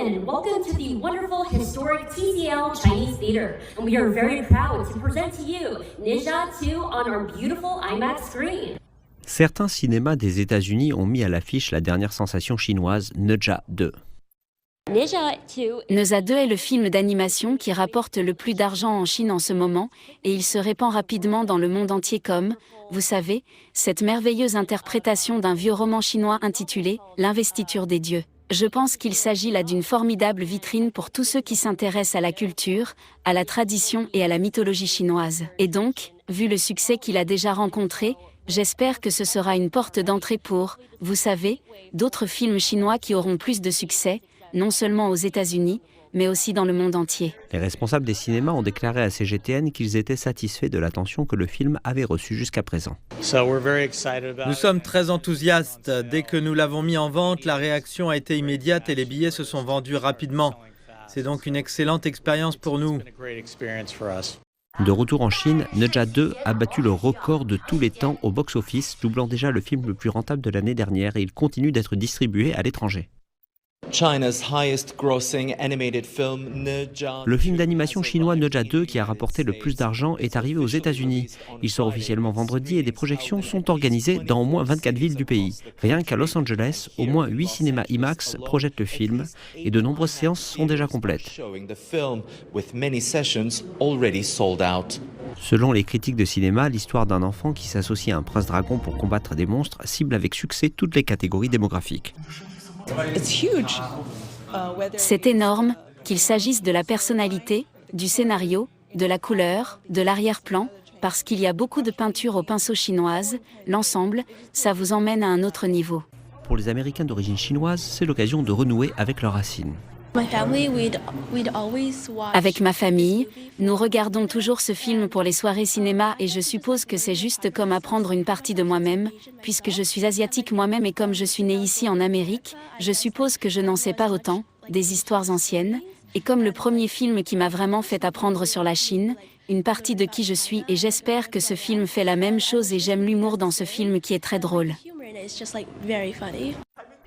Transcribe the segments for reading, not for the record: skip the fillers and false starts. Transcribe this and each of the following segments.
and welcome to the wonderful historic TCL Chinese Theater. And we are very proud to present to you Ne Zha 2 on our beautiful IMAX screen. Certains cinémas des États-Unis ont mis à l'affiche la dernière sensation chinoise Ne Zha 2. Ne Zha 2 est le film d'animation qui rapporte le plus d'argent en Chine en ce moment, et il se répand rapidement dans le monde entier comme, vous savez, cette merveilleuse interprétation d'un vieux roman chinois intitulé « L'investiture des dieux ». Je pense qu'il s'agit là d'une formidable vitrine pour tous ceux qui s'intéressent à la culture, à la tradition et à la mythologie chinoise. Et donc, vu le succès qu'il a déjà rencontré, j'espère que ce sera une porte d'entrée pour, vous savez, d'autres films chinois qui auront plus de succès, non seulement aux États-Unis, mais aussi dans le monde entier. Les responsables des cinémas ont déclaré à CGTN qu'ils étaient satisfaits de l'attention que le film avait reçue jusqu'à présent. Nous sommes très enthousiastes. Dès que nous l'avons mis en vente, la réaction a été immédiate et les billets se sont vendus rapidement. C'est donc une excellente expérience pour nous. De retour en Chine, Ne Zha 2 a battu le record de tous les temps au box-office, doublant déjà le film le plus rentable de l'année dernière, et il continue d'être distribué à l'étranger. Le film d'animation chinois Ne Zha 2, qui a rapporté le plus d'argent, est arrivé aux États-Unis. Il sort officiellement vendredi et des projections sont organisées dans au moins 24 villes du pays. Rien qu'à Los Angeles, au moins 8 cinémas IMAX projettent le film et de nombreuses séances sont déjà complètes. Selon les critiques de cinéma, l'histoire d'un enfant qui s'associe à un prince dragon pour combattre des monstres cible avec succès toutes les catégories démographiques. C'est énorme, qu'il s'agisse de la personnalité, du scénario, de la couleur, de l'arrière-plan, parce qu'il y a beaucoup de peintures au pinceau chinoise, l'ensemble, ça vous emmène à un autre niveau. Pour les Américains d'origine chinoise, c'est l'occasion de renouer avec leurs racines. Avec ma famille, nous regardons toujours ce film pour les soirées cinéma et je suppose que c'est juste comme apprendre une partie de moi-même, puisque je suis asiatique moi-même et comme je suis née ici en Amérique, je suppose que je n'en sais pas autant, des histoires anciennes, et comme le premier film qui m'a vraiment fait apprendre sur la Chine, une partie de qui je suis et j'espère que ce film fait la même chose et j'aime l'humour dans ce film qui est très drôle.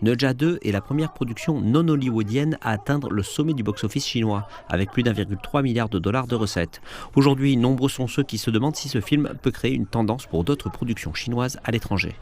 Ne Zha 2 est la première production non hollywoodienne à atteindre le sommet du box-office chinois, avec plus d'1,3 milliard de dollars de recettes. Aujourd'hui, nombreux sont ceux qui se demandent si ce film peut créer une tendance pour d'autres productions chinoises à l'étranger.